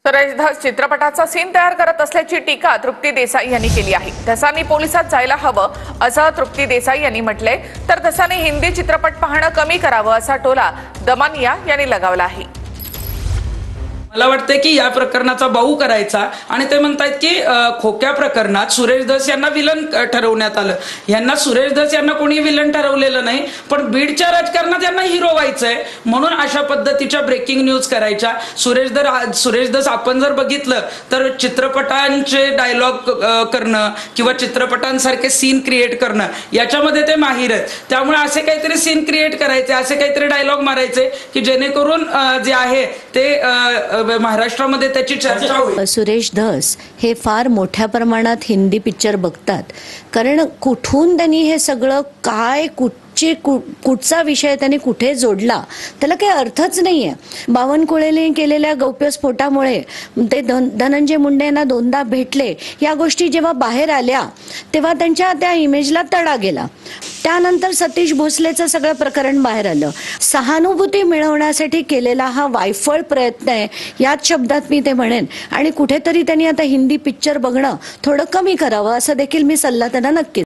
सुरेश धस चित्रपटाचा सीन तयार करत असल्याची टीका तृप्ती देसाई यांनी केली आहे। धसांनी पोलिसात जायला हवं असं तृप्ती देसाई यांनी म्हटलंय, तर धसांनी हिंदी चित्रपट पाहणं कमी करावं असा टोला दमानिया यांनी लगावला आहे। मला वाटतं की या प्रकरणाचा बाऊ करायचा आणि ते म्हणतात की खोक्या प्रकरणात सुरेश धस यांना विलन ठरवण्यात आलं। यांना सुरेश धस यांना कोणी विलन ठरवलेलं नाही, पण बीडच्या राजकारणात यांना हिरो व्हायचंय म्हणून अशा पद्धतीच्या ब्रेकिंग न्यूज करायच्या। सुरेश धस आपण जर बघितलं तर चित्रपटांचे डायलॉग करणं किंवा चित्रपटांसारखे सीन क्रिएट करणं याच्यामध्ये ते माहिर आहेत। त्यामुळे असे काहीतरी सीन क्रिएट करायचे, असे काहीतरी डायलॉग मारायचे की जेणेकरून जे आहे ते महाराष्ट्रामध्ये त्याची चर्चा होईल। सुरेश धस हे फार मोठ्या प्रमाणात हिंदी पिक्चर बघतात, कारण कुठून त्यांनी हे सगळं काय कुठचा विषय त्यांनी कुठे जोडला त्याला काही अर्थच नाहीये। बावनकुळेने केलेल्या गौप्यस्फोटामुळे ते धनंजय मुंडे यांना दोनदा भेटले, या गोष्टी जेव्हा बाहेर आल्या तेव्हा त्यांच्या त्या इमेजला तडा गेला। त्यानंतर सतीश भोसलेचं सगळं प्रकरण बाहेर आलं। सहानुभूती मिळवण्यासाठी केलेला हा वायफळ प्रयत्न आहे, याच शब्दात मी ते म्हणेन। आणि कुठेतरी त्यांनी आता हिंदी पिक्चर बघणं थोडं कमी करावं असं देखील मी सल्ला त्यांना नक्की